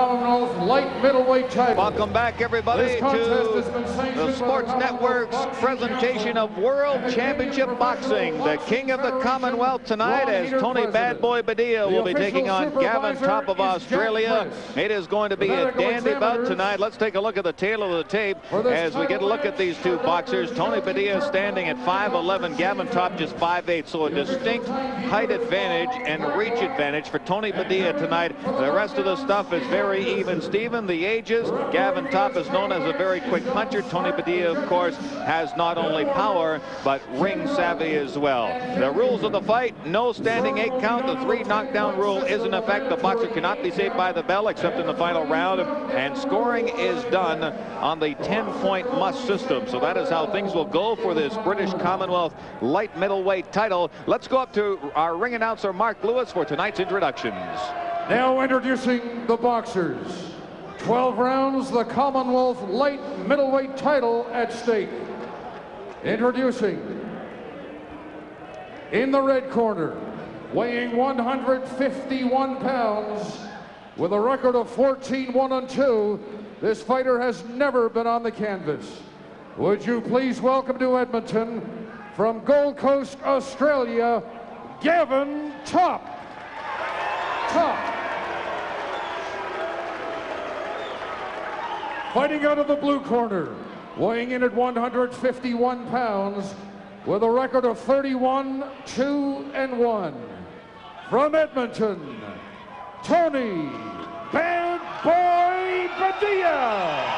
Commonwealth light middleweight title. Welcome back, everybody, to the Sports Network's presentation of World Championship Boxing. The king of the Commonwealth tonight, as Tony Bad Boy Badea will be taking on Gavin Topp of Australia. It is going to be a dandy bout tonight. Let's take a look at the tail of the tape as we get a look at these two boxers. Tony Badea standing at 5'11", Gavin Topp just 5'8", so a distinct height advantage and reach advantage for Tony Badea tonight. The rest of the stuff is very even Steven. The ages, Gavin Topp is known as a very quick puncher. Tony Badea, of course, has not only power but ring savvy as well. The rules of the fight: no standing 8 count. The 3 knockdown rule is in effect. The boxer cannot be saved by the bell except in the final round, and scoring is done on the 10-point must system. So that is how things will go for this British Commonwealth light middleweight title. Let's go up to our ring announcer Mark Lewis for tonight's introductions. Now introducing the boxers. 12 rounds, the Commonwealth light middleweight title at stake. Introducing, in the red corner, weighing 151 pounds, with a record of 14-1-2, this fighter has never been on the canvas. Would you please welcome to Edmonton, from Gold Coast, Australia, Gavin Topp. Fighting out of the blue corner, weighing in at 151 pounds, with a record of 31-2-1. From Edmonton, Tony Bad Boy Badea.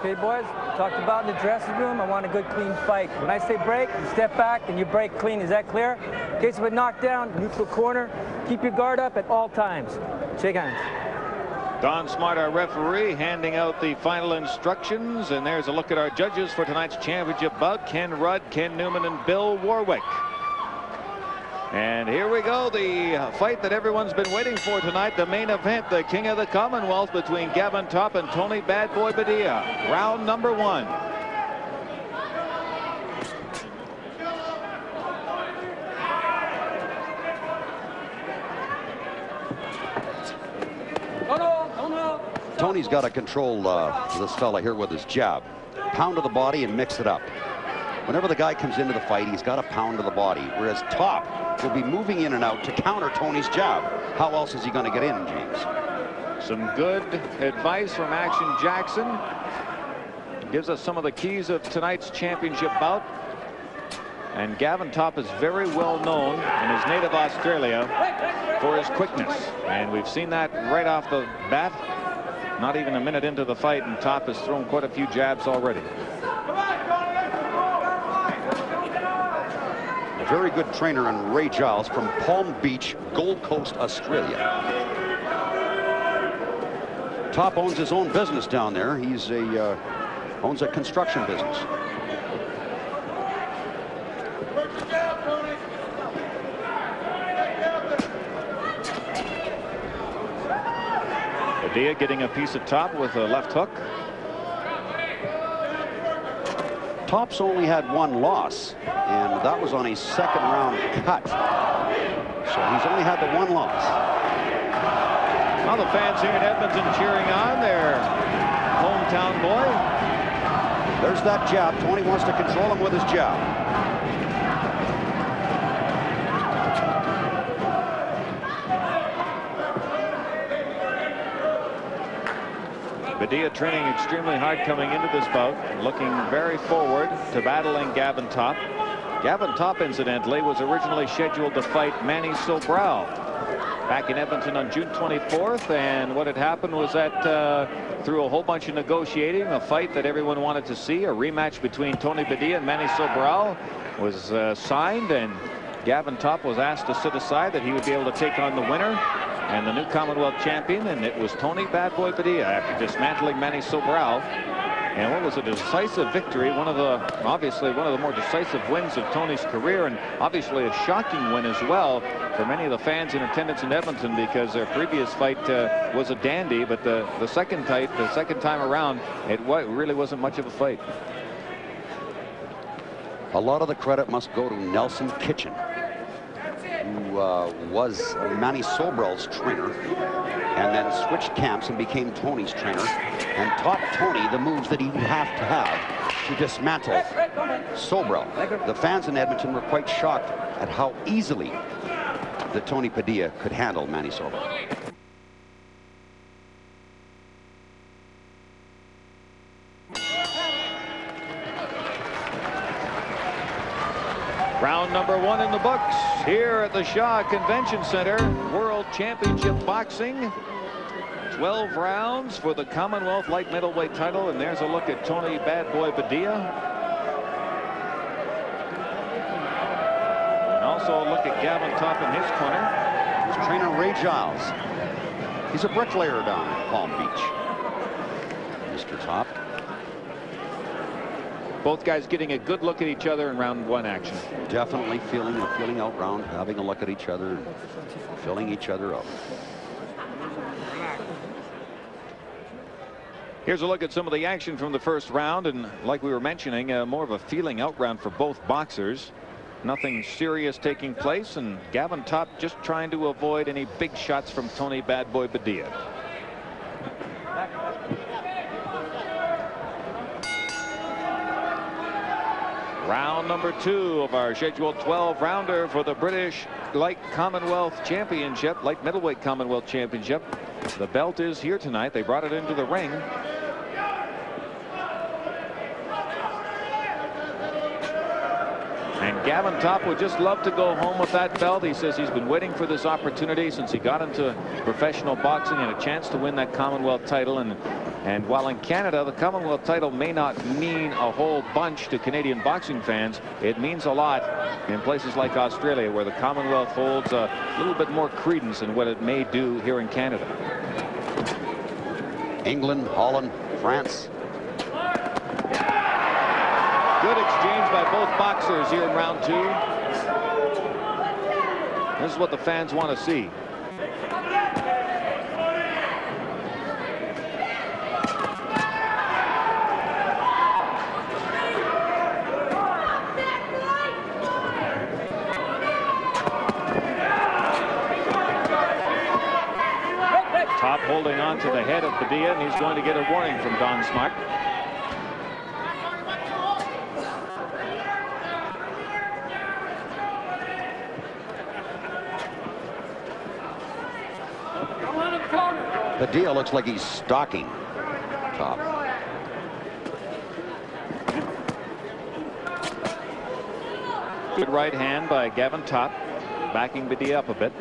Okay, boys, talked about in the dressing room. I want a good, clean fight. When I say break, you step back and you break clean. Is that clear? In case of a knockdown, neutral corner, keep your guard up at all times. Shake hands. Don Smart, our referee, handing out the final instructions. And there's a look at our judges for tonight's championship bout: Ken Rudd, Ken Newman, and Bill Warwick. And here we go, the fight that everyone's been waiting for tonight, the main event, the king of the Commonwealth, between Gavin Topp and Tony Bad Boy Badea. Round number 1. Tony's got to control this fella here with his jab. Pound to the body and mix it up. Whenever the guy comes into the fight, he's got a pound to the body, whereas Topp will be moving in and out to counter Tony's jab. How else is he going to get in, James? Some good advice from Action Jackson. Gives us some of the keys of tonight's championship bout. And Gavin Topp is very well known in his native Australia for his quickness. And we've seen that right off the bat. Not even a minute into the fight, and Topp has thrown quite a few jabs already. Very good trainer in Ray Giles from Palm Beach, Gold Coast, Australia. Topp owns his own business down there. He's owns a construction business. Badea getting a piece of Topp with a left hook. Topp's only had 1 loss, and that was on a second-round cut. So he's only had the 1 loss. Well, the fans here in Edmonton cheering on their hometown boy. There's that jab. Tony wants to control him with his jab. Badea training extremely hard coming into this bout, looking very forward to battling Gavin Topp. Gavin Topp, incidentally, was originally scheduled to fight Manny Sobral back in Edmonton on June 24th, and what had happened was that through a whole bunch of negotiating, a fight that everyone wanted to see, a rematch between Tony Badea and Manny Sobral, was signed, and Gavin Topp was asked to sit aside, that he would be able to take on the winner and the new Commonwealth champion, and it was Tony Bad Boy Badea, after dismantling Manny Sobral. And what was a decisive victory, obviously one of the more decisive wins of Tony's career, and obviously a shocking win as well for many of the fans in attendance in Edmonton, because their previous fight was a dandy, but the second time around, it really wasn't much of a fight. A lot of the credit must go to Nelson Kitchen, who was Manny Sobrel's trainer and then switched camps and became Tony's trainer and taught Tony the moves that he would have to dismantle Sobrel. The fans in Edmonton were quite shocked at how easily that Tony Badea could handle Manny Sobrel. Round number 1 in the books here at the Shaw Convention Center. World Championship Boxing. 12 rounds for the Commonwealth light middleweight title. And there's a look at Tony Bad Boy Badea. And also a look at Gavin Topp in his corner. His trainer Ray Giles. He's a bricklayer down in Palm Beach. Mr. Topp. Both guys getting a good look at each other in round 1 action. Definitely feeling out round, having a look at each other, and filling each other up. Here's a look at some of the action from the first round, and like we were mentioning, more of a feeling out round for both boxers. Nothing serious taking place, and Gavin Topp just trying to avoid any big shots from Tony Bad Boy Badea. Round number 2 of our scheduled 12-rounder for the British Light Commonwealth Championship, Light Middleweight Commonwealth Championship. The belt is here tonight. They brought it into the ring. And Gavin Topp would just love to go home with that belt. He says he's been waiting for this opportunity since he got into professional boxing and a chance to win that Commonwealth title. And while in Canada, the Commonwealth title may not mean a whole bunch to Canadian boxing fans, it means a lot in places like Australia, where the Commonwealth holds a little bit more credence than what it may do here in Canada. England, Holland, France. Good exchange by both boxers here in round 2. This is what the fans want to see. Topp holding on to the head of Badea, and he's going to get a warning from Don Smart. Badea looks like he's stalking Topp. Good right hand by Gavin Topp, backing Badea up a bit.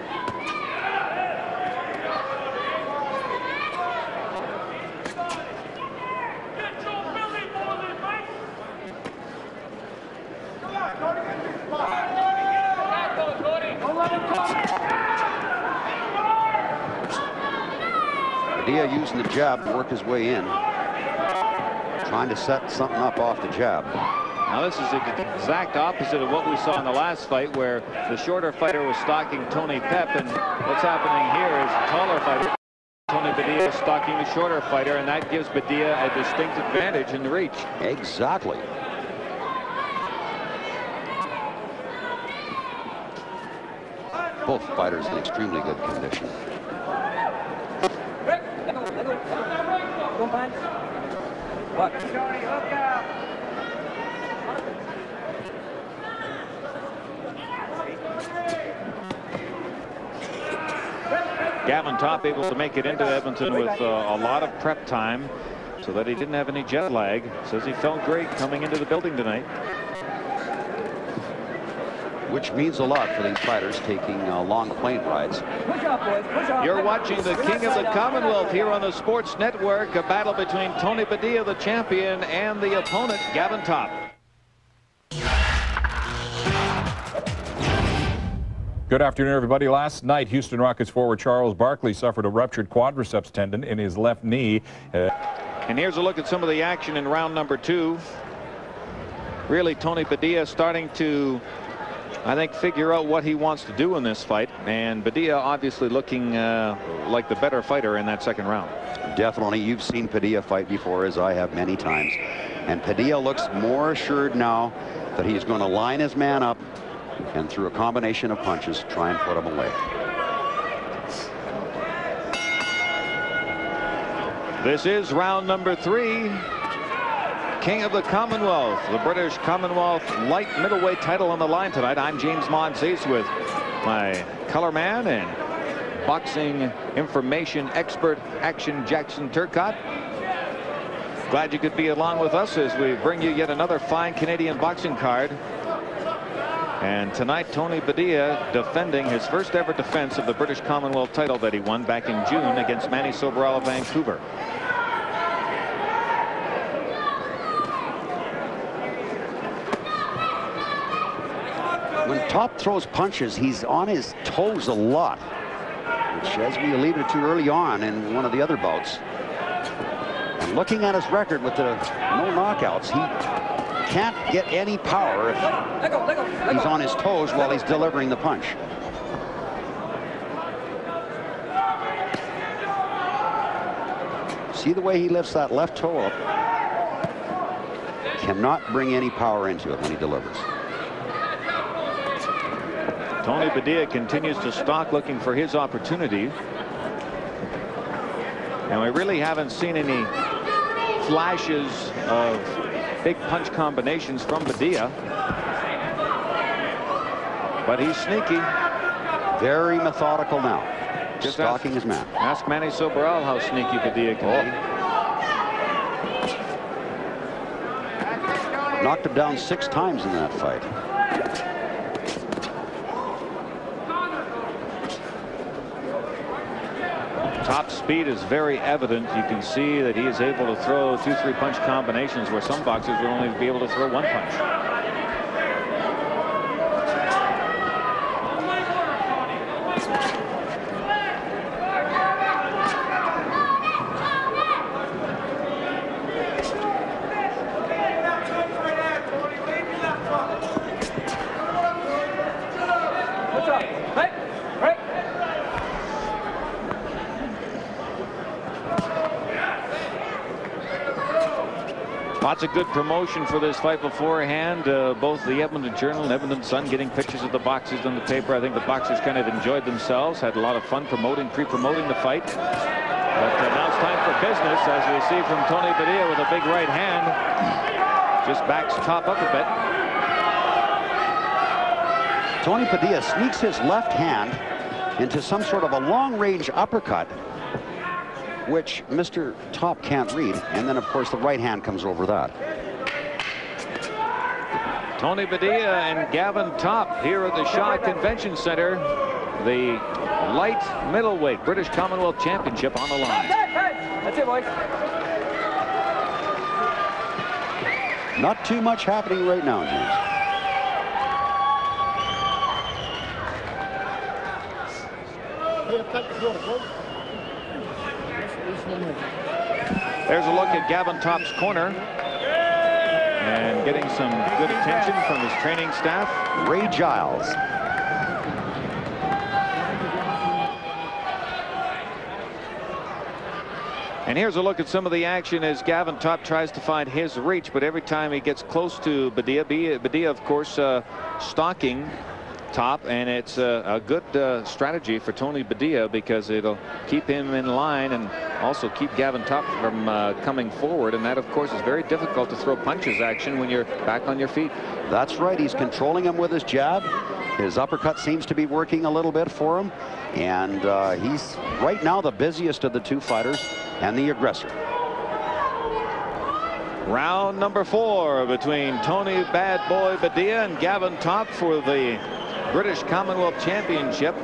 Badea using the jab to work his way in, trying to set something up off the jab. Now this is the exact opposite of what we saw in the last fight, where the shorter fighter was stalking Tony Pep, and what's happening here is the taller fighter, Tony Badea, stalking the shorter fighter, and that gives Badea a distinct advantage in the reach. Exactly. Both fighters in extremely good condition. What? Gavin Topp able to make it into Edmonton with a lot of prep time so that he didn't have any jet lag. Says he felt great coming into the building tonight. Which means a lot for these fighters taking long plane rides. Push up, boys. Push up. You're watching the King of the Commonwealth here on the Sports Network. A battle between Tony Badea, the champion, and the opponent, Gavin Topp. Good afternoon, everybody. Last night, Houston Rockets forward Charles Barkley suffered a ruptured quadriceps tendon in his left knee. And here's a look at some of the action in round number 2. Really, Tony Badea starting to, I think, figure out what he wants to do in this fight. And Badea obviously looking like the better fighter in that second round. Definitely. You've seen Badea fight before, as I have many times. And Badea looks more assured now that he's going to line his man up and through a combination of punches try and put him away. This is round number 3. King of the Commonwealth, the British Commonwealth light middleweight title on the line tonight. I'm James Monsees with my color man and boxing information expert, Action Jackson Turcotte. Glad you could be along with us as we bring you yet another fine Canadian boxing card. And tonight, Tony Badea defending his first ever defense of the British Commonwealth title that he won back in June against Manny Sobral of Vancouver. When Topp throws punches, he's on his toes a lot, which, as we alluded to early on in one of the other bouts, and looking at his record with the no knockouts, he can't get any power if he's on his toes while he's delivering the punch. See the way he lifts that left toe up? Cannot bring any power into it when he delivers. Tony Badea continues to stalk, looking for his opportunity. And we really haven't seen any flashes of big punch combinations from Badea. But he's sneaky. Very methodical now. Just stalking his man. Ask Manny Sobral how sneaky Badea can be. Knocked him down 6 times in that fight. Topp's speed is very evident. You can see that he is able to throw 2-3 punch combinations where some boxers would only be able to throw 1 punch. Lots of good promotion for this fight beforehand. Both the Edmonton Journal and Edmonton Sun getting pictures of the boxers on the paper. I think the boxers kind of enjoyed themselves, had a lot of fun pre-promoting the fight. But now it's time for business, as we see from Tony Badea with a big right hand. Just backs Topp up a bit. Tony Badea sneaks his left hand into some sort of a long-range uppercut, which Mr. Topp can't read, and then of course the right hand comes over that. Tony Badea and Gavin Topp here at the Shaw Convention Center. The light middleweight British Commonwealth Championship on the line. That's it, boys. Not too much happening right now, James. There's a look at Gavin Topp's corner and getting some good attention from his training staff. Ray Giles. And here's a look at some of the action as Gavin Topp tries to find his reach, but every time he gets close to Badea, of course, stalking Topp, and it's a good strategy for Tony Badea because it'll keep him in line and also keep Gavin Topp from coming forward, and that of course is very difficult to throw punches action when you're back on your feet. That's right. He's controlling him with his jab. His uppercut seems to be working a little bit for him, and he's right now the busiest of the 2 fighters and the aggressor. Round number 4 between Tony Bad Boy Badea and Gavin Topp for the British Commonwealth Championship.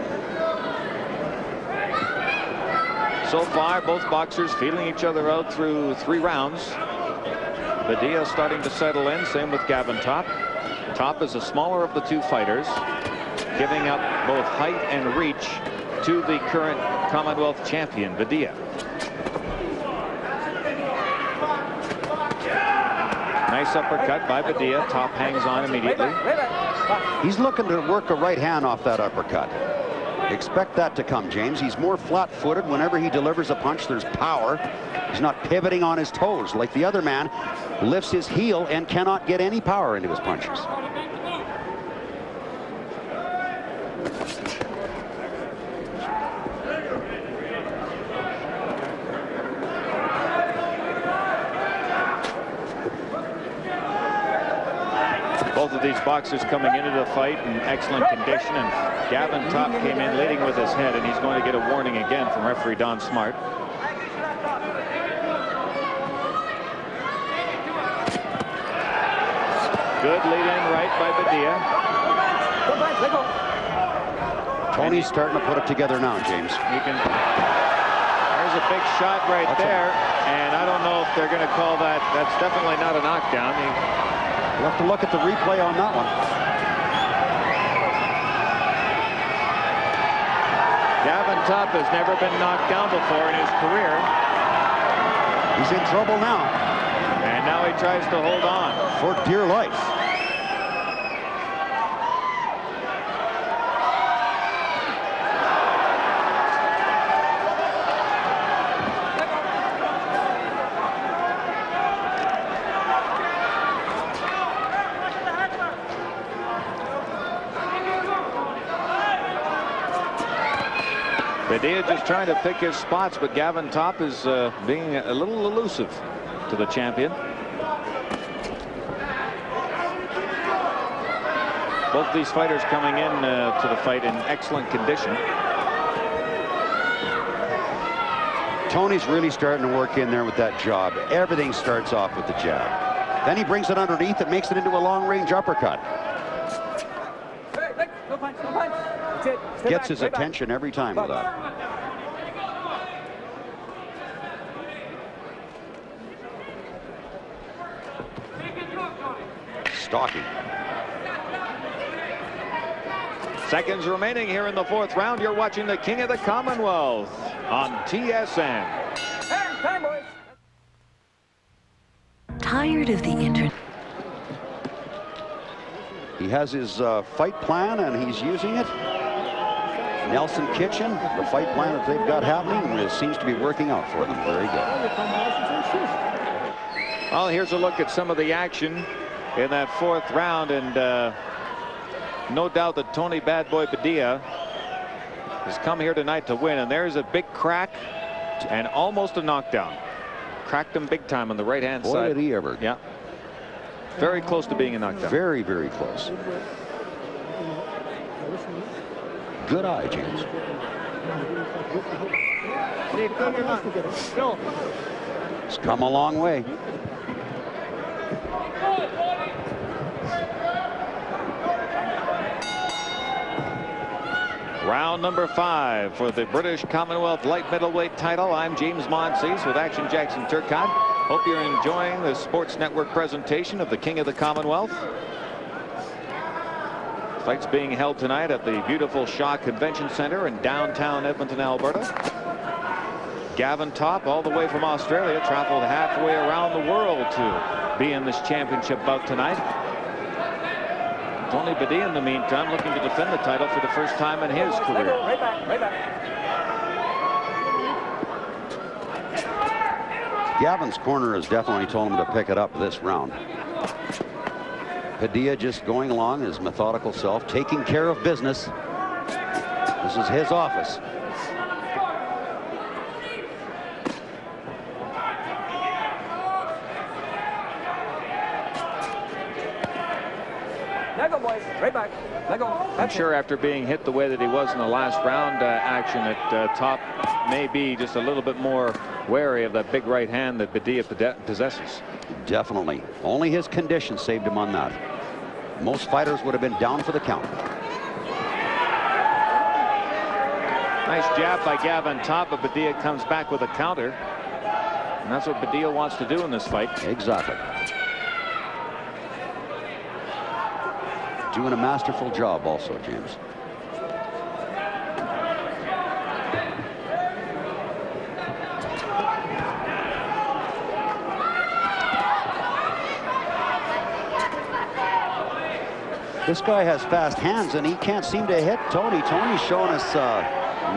So far, both boxers feeling each other out through 3 rounds. Badea starting to settle in, same with Gavin Topp. Topp is the smaller of the 2 fighters, giving up both height and reach to the current Commonwealth champion, Badea. Nice uppercut by Badea. Top hangs on immediately. He's looking to work a right hand off that uppercut. Expect that to come, James. He's more flat-footed. Whenever he delivers a punch, there's power. He's not pivoting on his toes like the other man. Lifts his heel and cannot get any power into his punches. Both of these boxers coming into the fight in excellent condition, and Gavin Topp came in leading with his head, and he's going to get a warning again from referee Don Smart. Good lead-in right by Badea. Tony's starting to put it together now, James. There's a big shot right there, and I don't know if they're going to call that. That's definitely not a knockdown. We'll have to look at the replay on that one. Gavin Topp has never been knocked down before in his career. He's in trouble now. And now he tries to hold on. For dear life. Badea just trying to pick his spots, but Gavin Topp is being a little elusive to the champion. Both these fighters coming in to the fight in excellent condition. Tony's really starting to work in there with that jab. Everything starts off with the jab. Then he brings it underneath and makes it into a long-range uppercut. Gets his attention every time with that. Stalking. Seconds remaining here in the fourth round. You're watching the King of the Commonwealth on TSN. Time, boys. Tired of the internet? He has his fight plan and he's using it. Nelson Kitchen, the fight plan that they've got happening, it seems to be working out for them. Very good. Well, here's a look at some of the action in that fourth round, and no doubt that Tony Bad Boy Badea has come here tonight to win, and there's a big crack and almost a knockdown. Cracked him big time on the right-hand side. Boy, did he ever. Yeah. Very close to being a knockdown. Very, very close. Good eye, James. It's come a long way. Round number 5 for the British Commonwealth light middleweight title. I'm James Monsees with Action Jackson Turcotte. Hope you're enjoying the Sports Network presentation of the King of the Commonwealth. Fight's being held tonight at the beautiful Shaw Convention Center in downtown Edmonton, Alberta. Gavin Topp, all the way from Australia, traveled halfway around the world to be in this championship bout tonight. Tony Badea, in the meantime, looking to defend the title for the first time in his career. Right back, right back. Gavin's corner has definitely told him to pick it up this round. Badea just going along his methodical self, taking care of business. This is his office. Let go, boys. Right back. Let go. I'm sure after being hit the way that he was in the last round action, that Topp may be just a little bit more wary of that big right hand that Badea possesses. Definitely. Only his condition saved him on that. Most fighters would have been down for the count. Nice jab by Gavin Topp, but Badea comes back with a counter. And that's what Badea wants to do in this fight. Exactly. Doing a masterful job also, James. This guy has fast hands, and he can't seem to hit Tony. Tony's showing us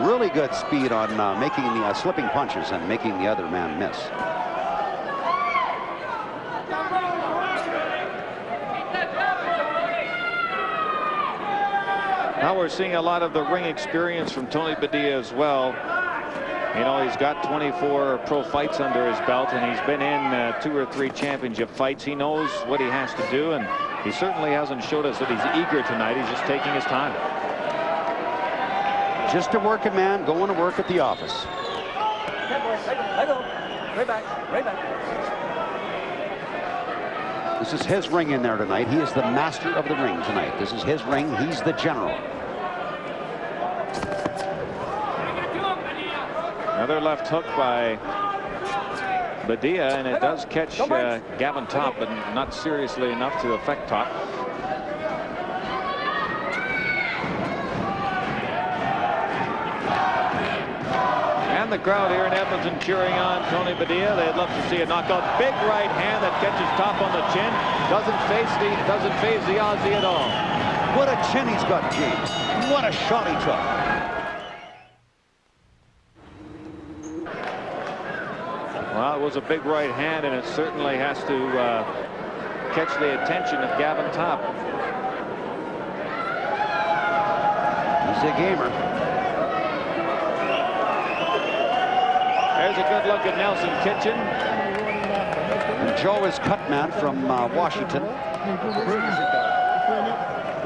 really good speed on making the slipping punches and making the other man miss. Now we're seeing a lot of the ring experience from Tony Badea as well. You know, he's got 24 pro fights under his belt, and he's been in 2 or 3 championship fights. He knows what he has to do, and he certainly hasn't showed us that he's eager tonight. He's just taking his time. Just a working man going to work at the office. I go. Right back. Right back. This is his ring in there tonight. He is the master of the ring tonight. This is his ring. He's the general. Another left hook by Badea, and it does catch Gavin Topp, but not seriously enough to affect Topp. And the crowd here in Edmonton cheering on Tony Badea. They'd love to see a knockout. Big right hand that catches Topp on the chin. Doesn't phase the Aussie at all. What a chin he's got, James. What a shot he took. Well, it was a big right hand, and it certainly has to catch the attention of Gavin Topp. He's a gamer. There's a good look at Nelson Kitchen. And Joe is Cutman from Washington.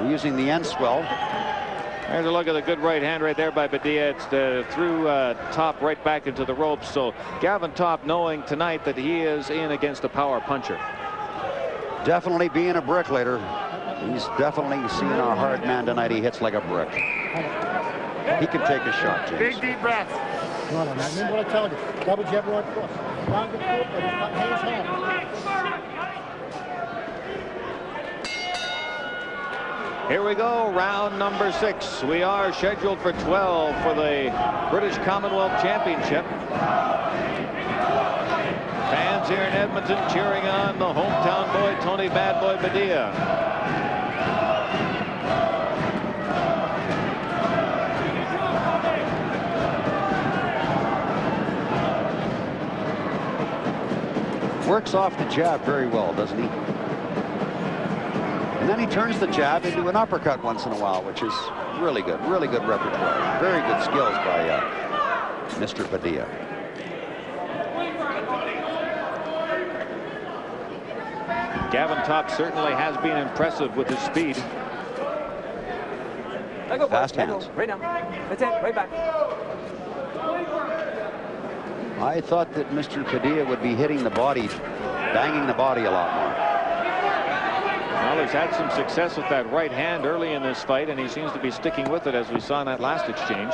We're using the end swell. There's a look at the good right hand right there by Badea. It's through Topp right back into the ropes. So Gavin Topp knowing tonight that he is in against a power puncher. Definitely being a bricklayer. He's definitely seeing a hard man tonight. He hits like a brick. He can take a shot, James. Big deep breath. Come on, man. Remember what I told you. Double jab right cross. Down the foot, but hands hand. Here we go, round number 6. We are scheduled for 12 for the British Commonwealth Championship. Fans here in Edmonton cheering on the hometown boy, Tony Bad Boy Badea. Works off the jab very well, doesn't he? And then he turns the jab into an uppercut once in a while, which is really good repertoire. Very good skills by Mr. Badea. Gavin Topp certainly has been impressive with his speed. Fast hands. Right now. That's it. Right back. I thought that Mr. Badea would be hitting the body, banging the body a lot more. Well, he's had some success with that right hand early in this fight, and he seems to be sticking with it as we saw in that last exchange.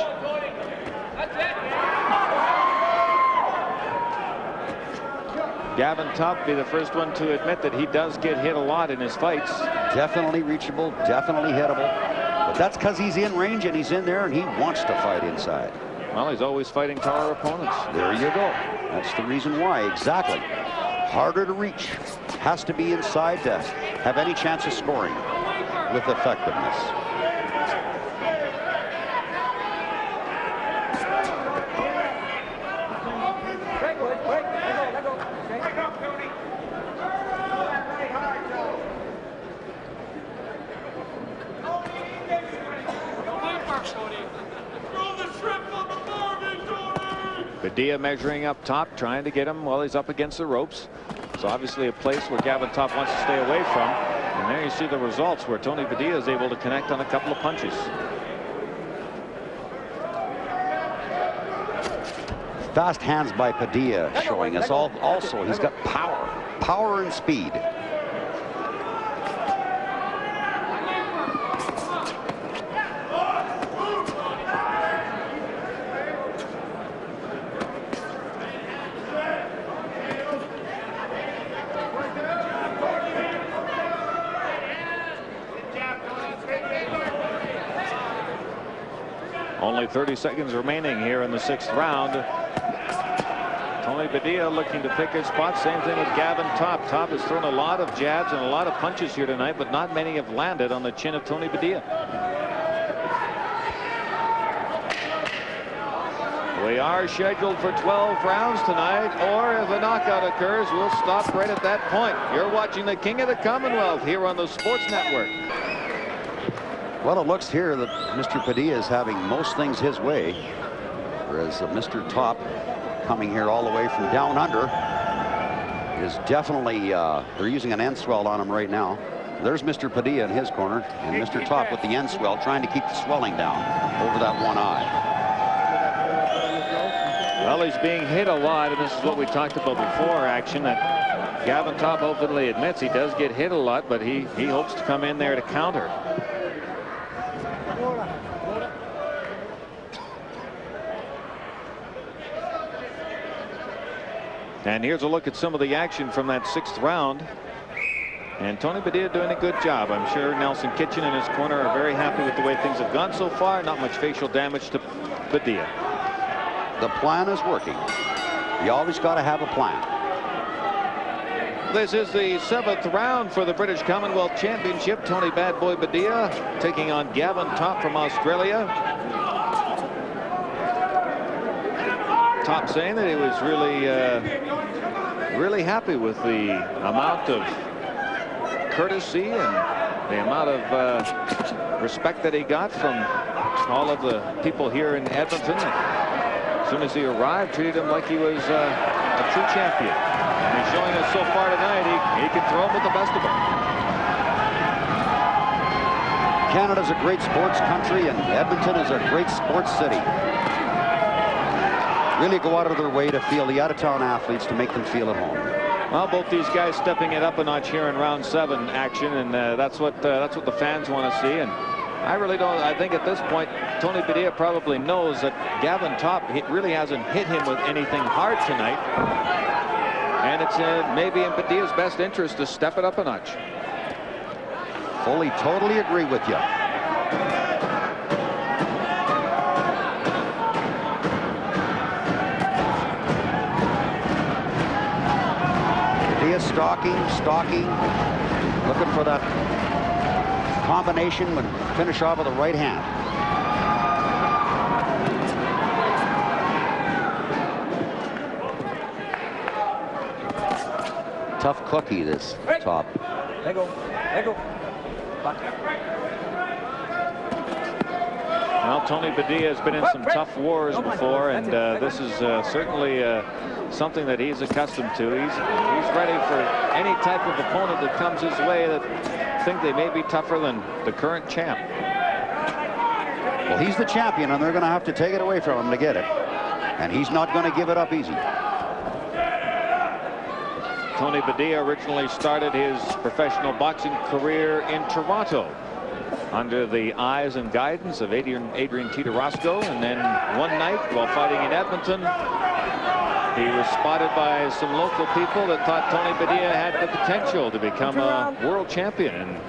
Gavin Topp be the first one to admit that he does get hit a lot in his fights. Definitely reachable, definitely hittable. But that's because he's in range and he's in there and he wants to fight inside. Well, he's always fighting taller opponents. There you go. That's the reason why, exactly. Harder to reach. Has to be inside to have any chance of scoring with effectiveness. Badea measuring up top, trying to get him while he's up against the ropes. It's obviously a place where Gavin Topp wants to stay away from. And there you see the results where Tony Badea is able to connect on a couple of punches. Fast hands by Badea showing us also he's got power and speed. Only 30 seconds remaining here in the 6th round. Tony Tony Badea looking to pick his spot. Same thing with Gavin Topp. Topp has thrown a lot of jabs and a lot of punches here tonight, but not many have landed on the chin of Tony Badea. We are scheduled for 12 rounds tonight, or if a knockout occurs, we'll stop right at that point. You're watching the King of the Commonwealth here on the Sports Network. Well, it looks here that Mr. Badea is having most things his way, whereas Mr. Topp, coming here all the way from down under, is definitely, they're using an end swell on him right now. There's Mr. Badea in his corner, and Mr. Topp with the end swell, trying to keep the swelling down over that one eye. Well, he's being hit a lot, and this is what we talked about before, action, that Gavin Topp openly admits he does get hit a lot, but he hopes to come in there to counter. And here's a look at some of the action from that 6th round. And Tony Badea doing a good job. I'm sure Nelson Kitchen in his corner are very happy with the way things have gone so far. Not much facial damage to Badea. The plan is working. You always got to have a plan. This is the 7th round for the British Commonwealth Championship. Tony Bad Boy Badea taking on Gavin Topp from Australia. Topp saying that he was really happy with the amount of courtesy and the amount of respect that he got from all of the people here in Edmonton. As soon as he arrived, treated him like he was a true champion. And he's showing us so far tonight he can throw him with the best of them. Canada's a great sports country, and Edmonton is a great sports city. Really go out of their way to feel the out-of-town athletes, to make them feel at home. Well, both these guys stepping it up a notch here in round 7 action, and that's what the fans want to see. And I really don't. I think at this point, Tony Badea probably knows that Gavin Topp really hasn't hit him with anything hard tonight, and it's maybe in Badea's best interest to step it up a notch. Fully, totally agree with you. Stalking, looking for that combination, and finish off with the right hand. Tough cookie, this Topp. There go. Well, Tony Badea has been in some tough wars before, and this is certainly something that he's accustomed to. He's ready for any type of opponent that comes his way that think they may be tougher than the current champ. Well, he's the champion, and they're going to have to take it away from him to get it. And he's not going to give it up easy. Tony Badea originally started his professional boxing career in Toronto under the eyes and guidance of Adrian Titarosco, and then one night while fighting in Edmonton, he was spotted by some local people that thought Tony Badea had the potential to become a world champion. And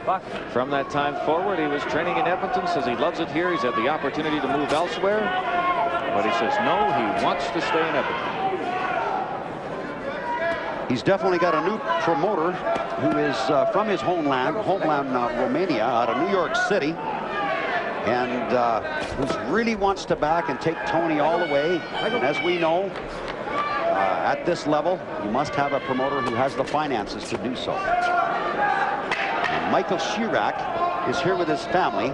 from that time forward, he was training in Edmonton, says he loves it here. He's had the opportunity to move elsewhere, but he says no, he wants to stay in Edmonton. He's definitely got a new promoter who is from his homeland Romania, out of New York City, and who really wants to back and take Tony all the way. And as we know, at this level, you must have a promoter who has the finances to do so. And Michael Chirac is here with his family,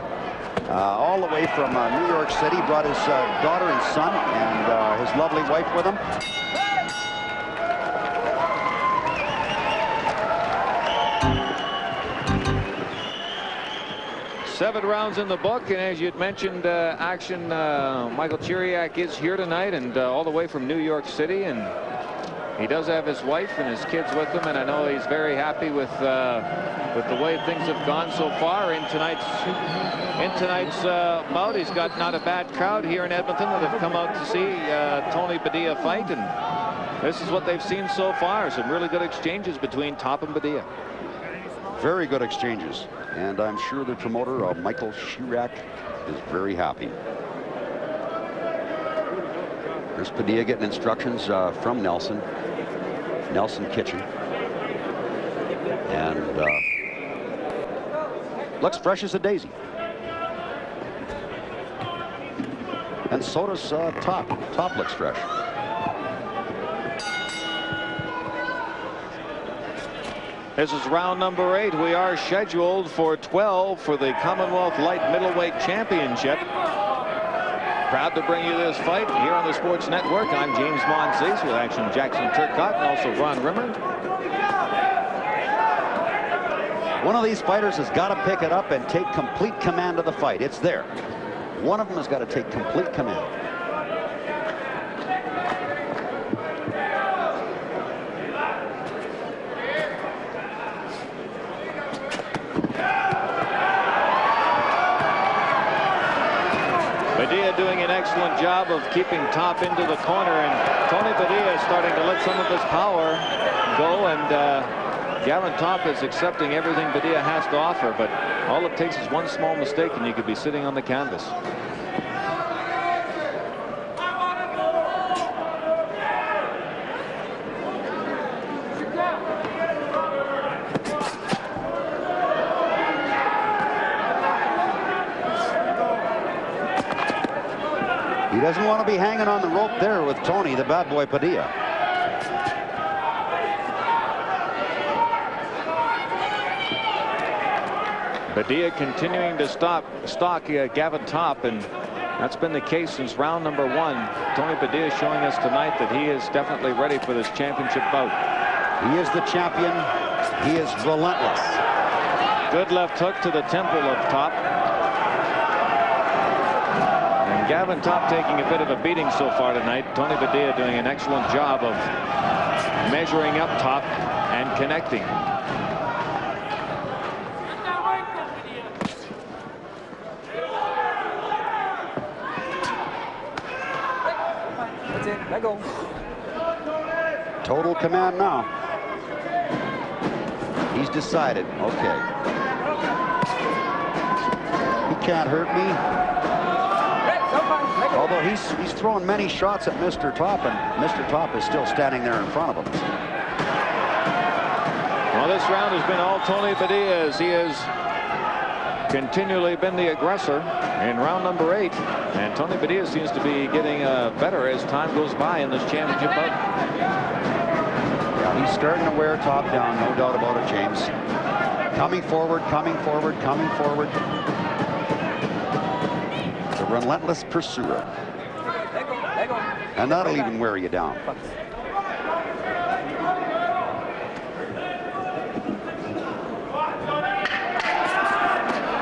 all the way from New York City. Brought his daughter and son and his lovely wife with him. 7 rounds in the book, and as you'd mentioned, action, Michael Chiriak is here tonight, and all the way from New York City, and he does have his wife and his kids with him, and I know he's very happy with the way things have gone so far in tonight's bout. He's got not a bad crowd here in Edmonton that have come out to see Tony Badea fight, and this is what they've seen so far. Some really good exchanges between Topp and Badea. Very good exchanges, and I'm sure the promoter, Michael Chirac, is very happy. There's Badea getting instructions from Nelson Kitchen. And looks fresh as a daisy. And so does Topp. Topp looks fresh. This is round number 8. We are scheduled for 12 for the Commonwealth Light Middleweight Championship. Proud to bring you this fight here on the Sports Network. I'm James Monsees with Action Jackson Turcotte and also Ron Rimmer. One of these fighters has got to pick it up and take complete command of the fight. It's there. One of them has got to take complete command. Badea doing an excellent job of keeping Topp into the corner, and Tony Badea is starting to let some of his power go, and Gavin Topp is accepting everything Badea has to offer, but all it takes is one small mistake and you could be sitting on the canvas. He doesn't want to be hanging on the rope there with Tony, the bad boy Badea. Badea continuing to stalk Gavin Topp, and that's been the case since round number 1. Tony Badea showing us tonight that he is definitely ready for this championship bout. He is the champion. He is relentless. Good left hook to the temple of Topp. And Gavin Topp taking a bit of a beating so far tonight. Tony Badea doing an excellent job of measuring up Topp and connecting. Let go. Total command now. He's decided, okay. He can't hurt me. Although he's throwing many shots at Mr. Topp, and Mr. Topp is still standing there in front of him. Well, this round has been all Tony Badea, as he has continually been the aggressor in round number 8, and Tony Badea seems to be getting better as time goes by in this championship bout. Yeah, he's starting to wear Topp down, no doubt about it, James. Coming forward, coming forward, coming forward. The relentless pursuer. And that'll even wear you down.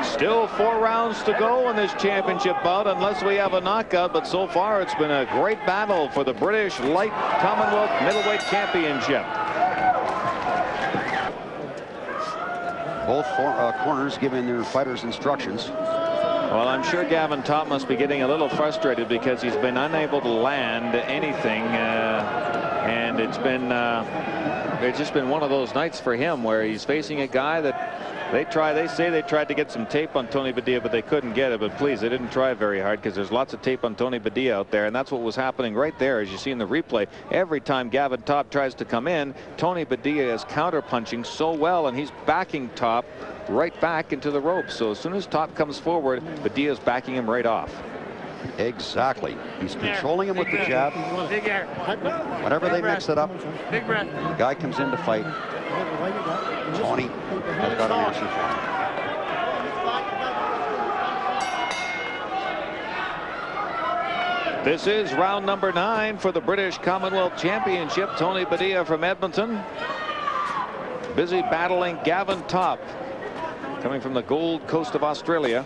Still 4 rounds to go in this championship bout unless we have a knockout, but so far it's been a great battle for the British Light Commonwealth Middleweight Championship. Both corners giving their fighters instructions. Well, I'm sure Gavin Topp must be getting a little frustrated because he's been unable to land anything, and it's just been one of those nights for him where he's facing a guy that they say they tried to get some tape on Tony Badea, but they couldn't get it. But please, they didn't try very hard, because there's lots of tape on Tony Badea out there, and that's what was happening right there, as you see in the replay. Every time Gavin Topp tries to come in, Tony Badea is counterpunching so well, and he's backing Topp right back into the ropes. So as soon as Topp comes forward, Badea is backing him right off. Exactly. He's controlling him with the jab. Whenever they mix it up, the guy comes in to fight. Tony has got an answer for him. This is round number 9 for the British Commonwealth Championship. Tony Badea from Edmonton, busy battling Gavin Topp, coming from the Gold Coast of Australia.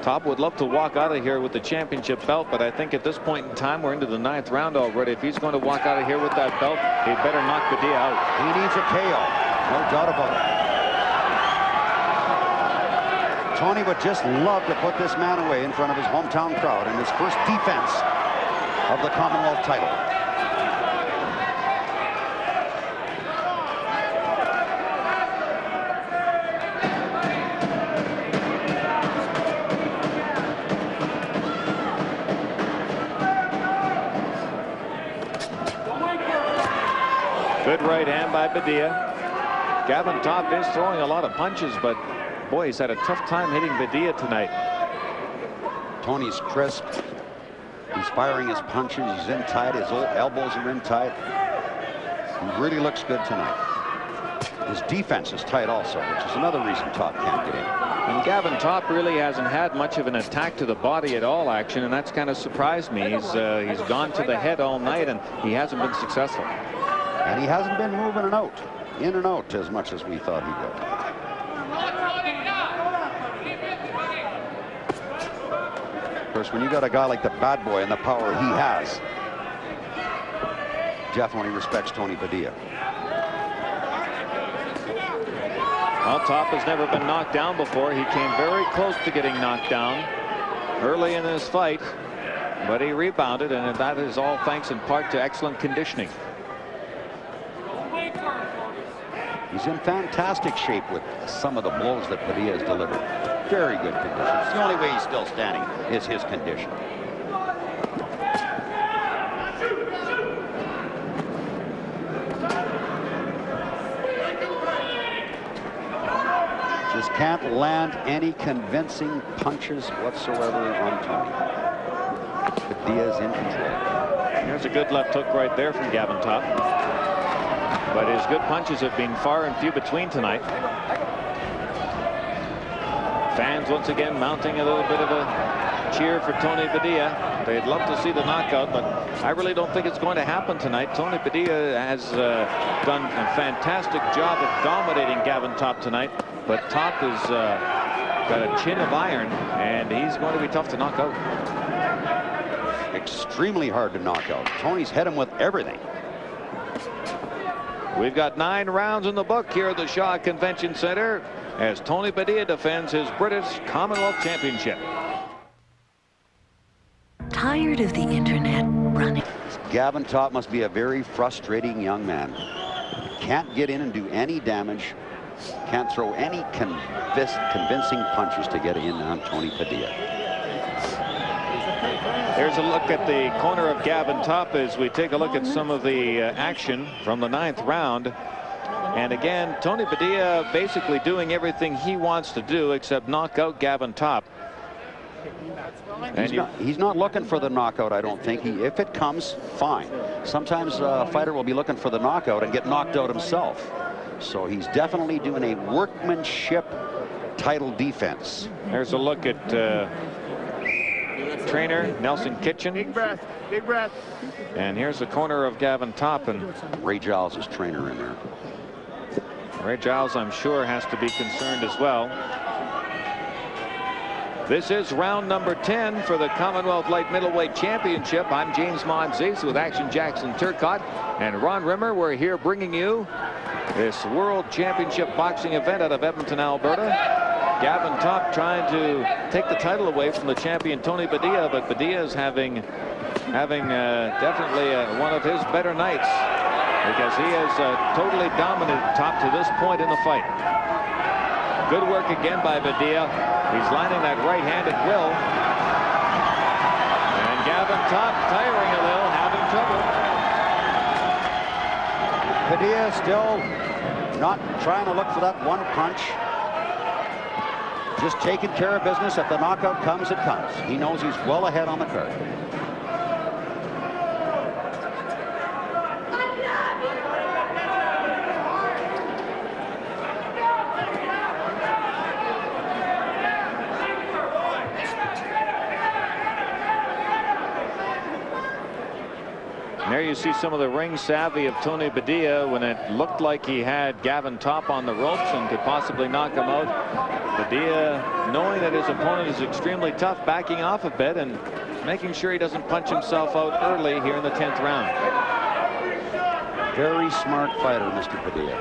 Topp would love to walk out of here with the championship belt, but I think at this point in time, we're into the 9th round already. If he's going to walk out of here with that belt, he better knock Badea out. He needs a KO, no doubt about it. Tony would just love to put this man away in front of his hometown crowd in his first defense of the Commonwealth title. Good right hand by Badea. Gavin Topp is throwing a lot of punches, but boy, he's had a tough time hitting Badea tonight. Tony's crisp. He's firing his punches. He's in tight. His elbows are in tight. He really looks good tonight. His defense is tight also, which is another reason Topp can't get in. And Gavin Topp really hasn't had much of an attack to the body at all, action, and that's kind of surprised me. He's gone to the head all night, and he hasn't been successful. And he hasn't been moving in and out as much as we thought he would. Of course, when you got a guy like the Bad Boy and the power he has, definitely respects Tony Badea. Well, Topp has never been knocked down before. He came very close to getting knocked down early in this fight, but he rebounded, and that is all thanks in part to excellent conditioning. He's in fantastic shape with some of the blows that Badea has delivered. Very good condition. The only way he's still standing is his condition. Just can't land any convincing punches whatsoever on Tony. Badea's in control. There's a good left hook right there from Gavin Topp. But his good punches have been far and few between tonight. Fans once again mounting a little bit of a cheer for Tony Badea. They'd love to see the knockout, but I really don't think it's going to happen tonight. Tony Badea has done a fantastic job of dominating Gavin Topp tonight, but Topp has got a chin of iron, and he's going to be tough to knock out. Extremely hard to knock out. Tony's hit him with everything. We've got 9 rounds in the book here at the Shaw Convention Center as Tony Badea defends his British Commonwealth Championship. Tired of the internet running? Gavin Topp must be a very frustrating young man. Can't get in and do any damage. Can't throw any convincing punches to get in on Tony Badea. Here's a look at the corner of Gavin Topp as we take a look at some of the action from the 9th round. And again, Tony Badea basically doing everything he wants to do except knock out Gavin Topp. And he's not looking for the knockout, I don't think. If it comes, fine. Sometimes a fighter will be looking for the knockout and get knocked out himself. So he's definitely doing a workmanship title defense. There's a look at trainer Nelson Kitchen. Big breath, big breath. And here's the corner of Gavin Topp, and Ray Giles is trainer in there. Ray Giles, I'm sure, has to be concerned as well. This is round number 10 for the Commonwealth Light Middleweight Championship. I'm James Monzese with Action Jackson Turcotte and Ron Rimmer. We're here bringing you this World Championship boxing event out of Edmonton, Alberta. Gavin Topp trying to take the title away from the champion Tony Badea, but Badea is having definitely one of his better nights because he has totally dominated Topp to this point in the fight. Good work again by Badea. He's lining that right hand at will. And Gavin Topp tiring a little, having trouble. Badea still not trying to look for that one punch. Just taking care of business. If the knockout comes, it comes. He knows he's well ahead on the card. There you see some of the ring savvy of Tony Badea when it looked like he had Gavin Topp on the ropes and could possibly knock him out. Badea, knowing that his opponent is extremely tough, backing off a bit and making sure he doesn't punch himself out early here in the 10th round. Very smart fighter, Mr. Badea.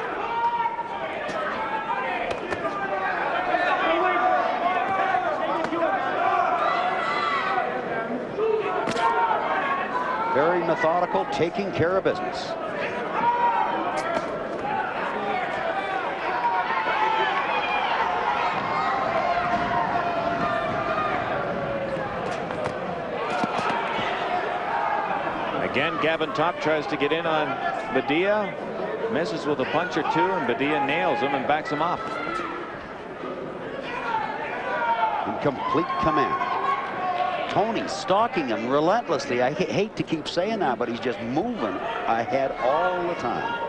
Very methodical, taking care of business. Again, Gavin Topp tries to get in on Badea. misses with a punch or two, and Badea nails him and backs him off. In complete command. Tony stalking him relentlessly. I hate to keep saying that, but he's just moving ahead all the time.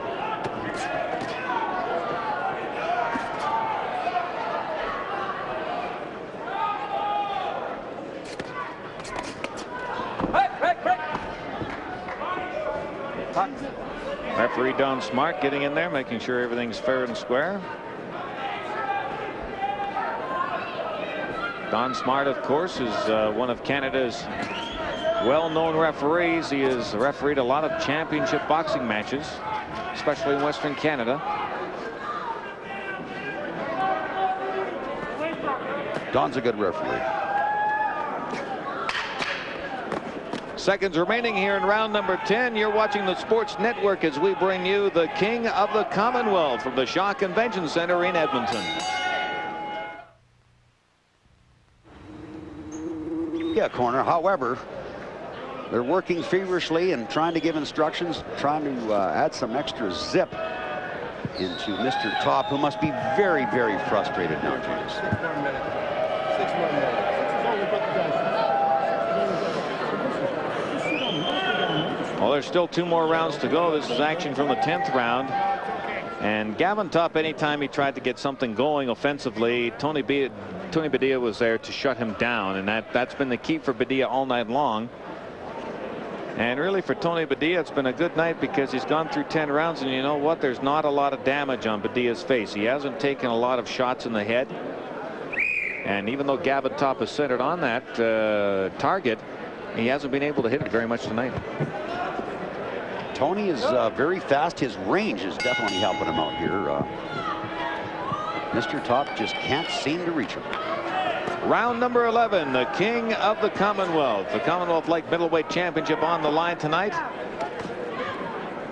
Referee Don Smart getting in there, making sure everything's fair and square. Don Smart, of course, is one of Canada's well-known referees. He has refereed a lot of championship boxing matches, especially in Western Canada. Don's a good referee. Seconds remaining here in round number 10. You're watching the Sports Network as we bring you the King of the Commonwealth from the Shaw Convention Center in Edmonton. Yeah, corner. However, they're working feverishly and trying to give instructions, trying to add some extra zip into Mr. Topp, who must be very, very frustrated now, James. 6 more minutes. 6 more minutes. Well, there's still 2 more rounds to go. This is action from the 10th round. And Gavin Topp, anytime he tried to get something going offensively, Tony Badea was there to shut him down. And that's been the key for Badea all night long. And really for Tony Badea, it's been a good night because he's gone through 10 rounds. And you know what? There's not a lot of damage on Badea's face. He hasn't taken a lot of shots in the head. And even though Gavin Topp is centered on that target, he hasn't been able to hit it very much tonight. Tony is very fast. His range is definitely helping him out here. Mr. Topp just can't seem to reach him. Round number 11, the King of the Commonwealth. The Commonwealth Light Middleweight Championship on the line tonight.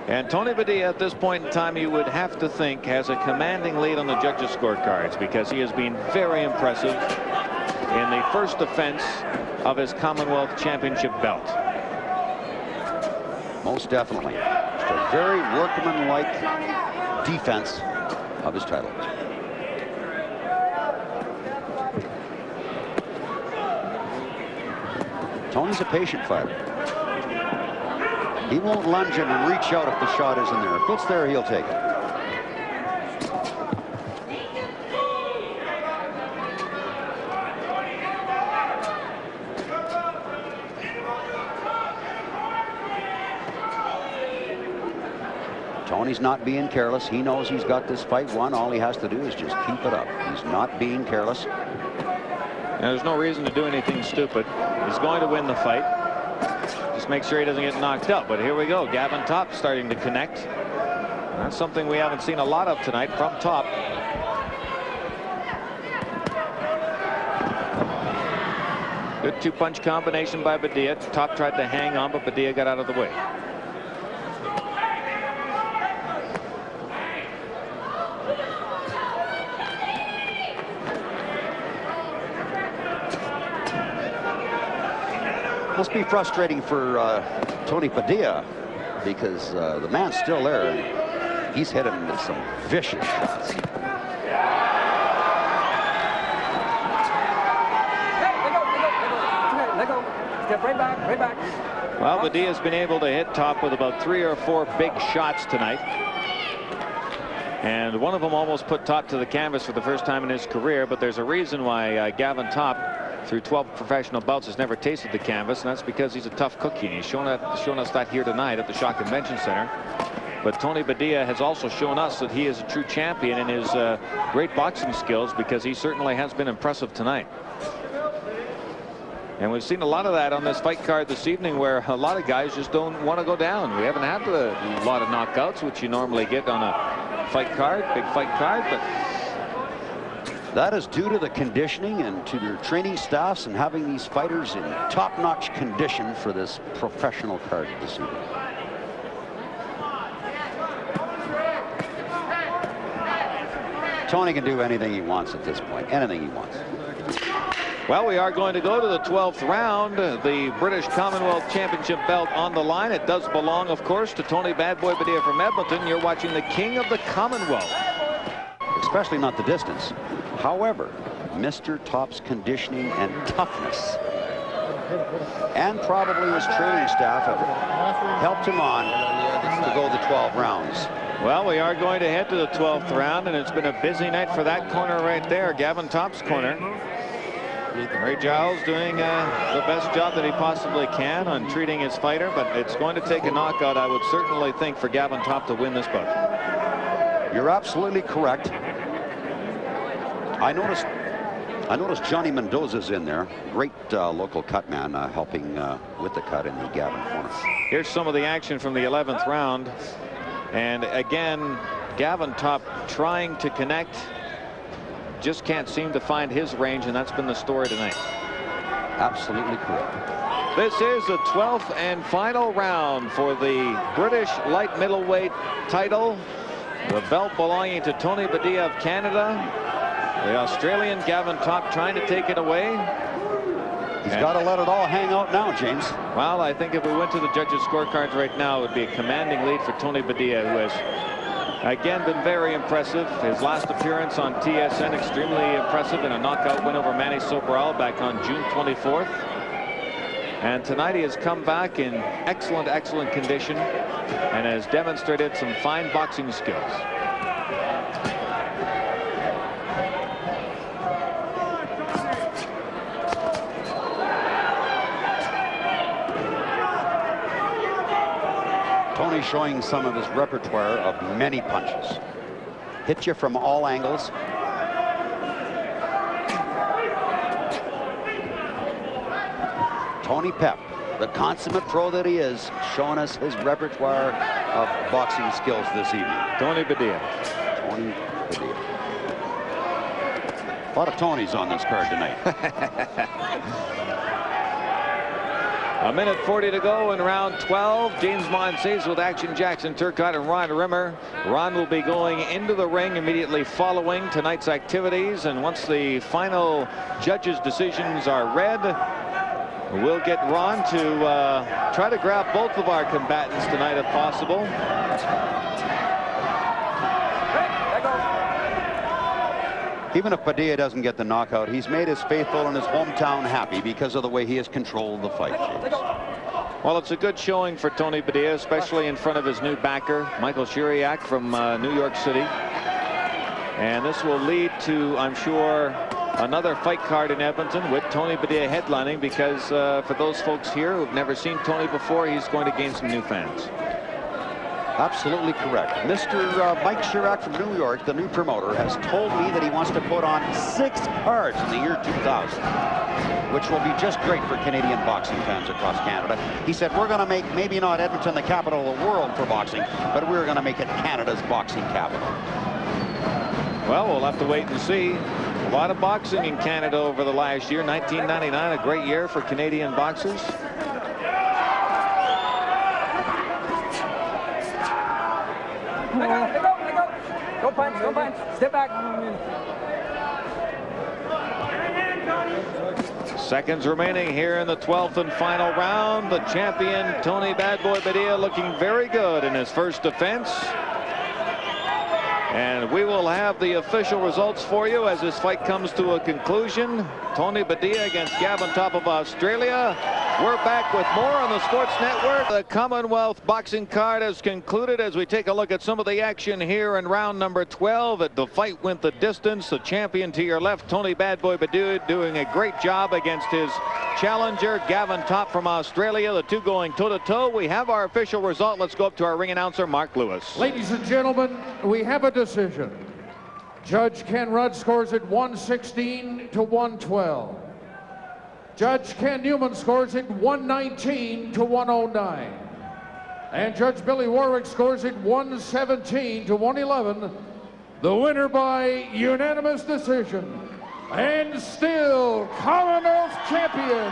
And Tony Badea, at this point in time, you would have to think, has a commanding lead on the judges' scorecards because he has been very impressive in the first defense of his Commonwealth Championship belt. Most definitely. Just a very workmanlike defense of his title. Tony's a patient fighter. He won't lunge in and reach out if the shot isn't there. If it's there, he'll take it. Tony's not being careless. He knows he's got this fight won. All he has to do is just keep it up. He's not being careless. And there's no reason to do anything stupid. He's going to win the fight. Just make sure he doesn't get knocked out. But here we go. Gavin Topp starting to connect. That's something we haven't seen a lot of tonight from Topp. Good 2-punch combination by Badea. Topp tried to hang on, but Badea got out of the way. Must be frustrating for Tony Badea because the man's still there and he's hit him with some vicious shots. Let go. Step right back, right back. Well, Badea's been able to hit Topp with about 3 or 4 big shots tonight. And one of them almost put Topp to the canvas for the first time in his career, but there's a reason why Gavin Topp, through 12 professional bouts, has never tasted the canvas, and that's because he's a tough cookie. And he's shown us that here tonight at the Shaw Convention Center. But Tony Badea has also shown us that he is a true champion in his great boxing skills, because he certainly has been impressive tonight. And we've seen a lot of that on this fight card this evening, where a lot of guys just don't want to go down. We haven't had a lot of knockouts, which you normally get on a fight card, big fight card, but that is due to the conditioning and to their training staffs and having these fighters in top-notch condition for this professional card this evening. Tony can do anything he wants at this point, anything he wants. Well, we are going to go to the 12th round. The British Commonwealth Championship belt on the line. It does belong, of course, to Tony Bad Boy Badea from Edmonton. You're watching the king of the Commonwealth. Especially not the distance. However, Mr. Topp's conditioning and toughness, and probably his training staff, have helped him on to go the 12 rounds. Well, we are going to head to the 12th round, and it's been a busy night for that corner right there, Gavin Topp's corner. Ray Giles doing the best job that he possibly can on treating his fighter, but it's going to take a knockout, I would certainly think, for Gavin Topp to win this bout. You're absolutely correct. I noticed Johnny Mendoza's in there. Great local cut man helping with the cut in the Gavin corner. Here's some of the action from the 11th round. And again, Gavin Topp trying to connect. Just can't seem to find his range, and that's been the story tonight. Absolutely correct. This is the 12th and final round for the British light middleweight title. The belt belonging to Tony Badea of Canada. The Australian Gavin Topp trying to take it away. He's got to let it all hang out now, James. Well, I think if we went to the judges' scorecards right now, it would be a commanding lead for Tony Badea, who has, again, been very impressive. His last appearance on TSN, extremely impressive in a knockout win over Manny Sobral back on June 24th. And tonight he has come back in excellent, excellent condition and has demonstrated some fine boxing skills. Tony showing some of his repertoire of many punches. Hit you from all angles. Tony Pep, the consummate pro that he is, showing us his repertoire of boxing skills this evening. Tony Badea. Tony Badea. A lot of Tonys on this card tonight. A minute 40 to go in round 12. James Monsees with action. Jackson Turcotte and Ron Rimmer. Ron will be going into the ring immediately following tonight's activities. And once the final judges' decisions are read, we'll get Ron to try to grab both of our combatants tonight if possible. Even if Badea doesn't get the knockout, he's made his faithful in his hometown happy because of the way he has controlled the fight, James. Well, it's a good showing for Tony Badea, especially in front of his new backer, Michael Shiriak from New York City. And this will lead to, I'm sure, another fight card in Edmonton with Tony Badea headlining, because for those folks here who've never seen Tony before, he's going to gain some new fans. Absolutely correct. Mr. Mike Shiriak from New York, the new promoter, has told me that he wants to put on 6 cards in the year 2000, which will be just great for Canadian boxing fans across Canada. He said, we're going to make maybe not Edmonton the capital of the world for boxing, but we're going to make it Canada's boxing capital. Well, we'll have to wait and see. A lot of boxing in Canada over the last year. 1999, a great year for Canadian boxers. Go punch, go punch. Step back. Seconds remaining here in the 12th and final round. The champion, Tony Bad Boy Badea, looking very good in his first defense. And we will have the official results for you as this fight comes to a conclusion. Tony Badea against Gavin Topp of Australia. We're back with more on the Sports Network. The Commonwealth boxing card has concluded as we take a look at some of the action here in round number 12. At the fight went the distance. The champion to your left, Tony Bad Boy Badea, doing a great job against his challenger, Gavin Topp from Australia. The two going toe-to-toe. We have our official result. Let's go up to our ring announcer, Mark Lewis. Ladies and gentlemen, we have a decision. Judge Ken Rudd scores it 116 to 112. Judge Ken Newman scores it 119 to 109. And Judge Billy Warwick scores it 117 to 111. The winner by unanimous decision, and still Commonwealth champion,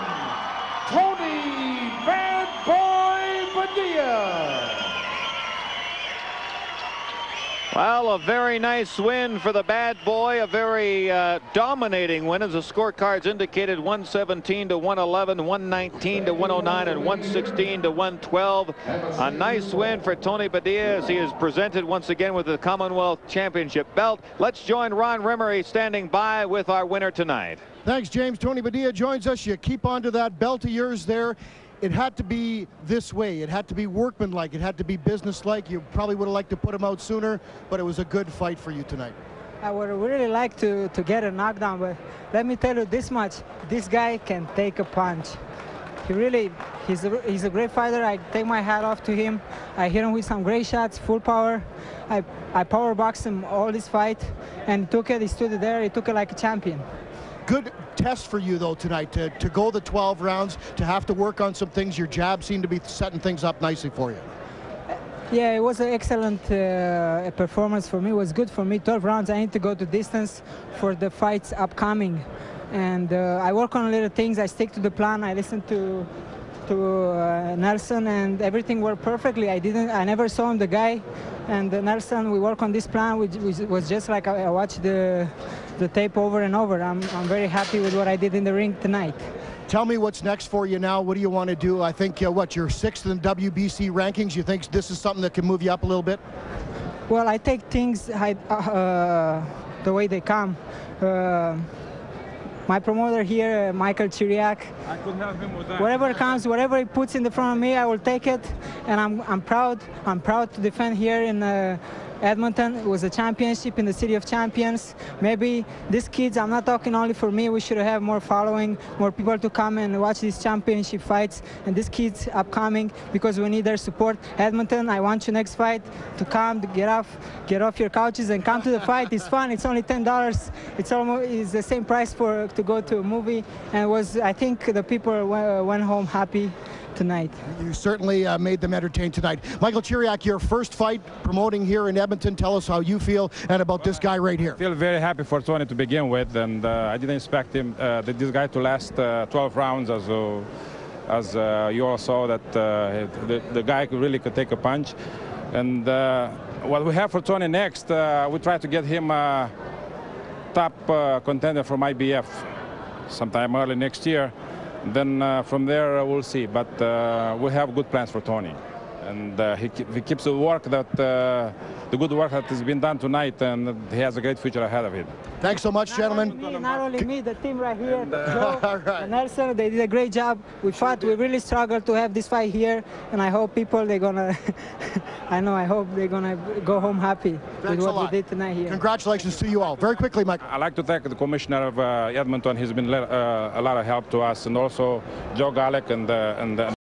Tony Bad Boy Badea. Well, a very nice win for the bad boy. A very dominating win, as the scorecards indicated. 117 to 111, 119 to 109, and 116 to 112. A nice win for Tony Badea as he is presented once again with the Commonwealth Championship belt. Let's join Ron Rimmery standing by with our winner tonight. Thanks, James. Tony Badea joins us. You keep on to that belt of yours there. It had to be this way. It had to be workmanlike. It had to be businesslike. You probably would have liked to put him out sooner, but it was a good fight for you tonight. I would really like to get a knockdown, but let me tell you this much. This guy can take a punch. He's a great fighter. I take my hat off to him. I hit him with some great shots, full power. I power boxed him all this fight, and he stood there, he took it like a champion. Good test for you, though, tonight, to go the 12 rounds, to have to work on some things. Your jab seemed to be setting things up nicely for you. Yeah, it was an excellent performance for me. It was good for me. 12 rounds, I need to go to distance for the fights upcoming. And I work on little things. I stick to the plan. I listen to Nelson, and everything worked perfectly. I never saw him, the guy. And Nelson, we work on this plan, which was just like I watched the tape over and over. I'm very happy with what I did in the ring tonight. Tell me what's next for you now. What do you want to do? I think, you're 6th in WBC rankings. You think this is something that can move you up a little bit? Well, I take things the way they come. My promoter here, Michael Chiriak, I couldn't help him with that. Whatever comes, whatever he puts in the front of me, I will take it. And I'm proud. I'm proud to defend here in Edmonton. It was a championship in the City of Champions. Maybe these kids, I'm not talking only for me, we should have more following, more people to come and watch these championship fights. And these kids upcoming, because we need their support. Edmonton, I want you next fight to come, to get off your couches and come to the fight. It's fun. It's only $10. It's the same price to go to a movie. And I think the people went home happy tonight. You certainly made them entertained tonight. Michael Chiriak, your first fight promoting here in Edmonton. Tell us how you feel and about this guy right here. I feel very happy for Tony to begin with, and I didn't expect this guy to last 12 rounds, as you all saw that the guy really could take a punch. And what we have for Tony next, we try to get him a top contender from IBF sometime early next year. Then from there we'll see, but we have good plans for Tony, and he keeps the work the good work that has been done tonight, and he has a great future ahead of him. Thanks so much, gentlemen. Not only me, the team right here, Joe and Nelson, they did a great job. We really struggled to have this fight here, and I hope people I hope they're gonna go home happy with what we did tonight here. Congratulations to you all. Very quickly, Mike. I'd like to thank the commissioner of Edmonton. He's been a lot of help to us, and also Joe Gallick and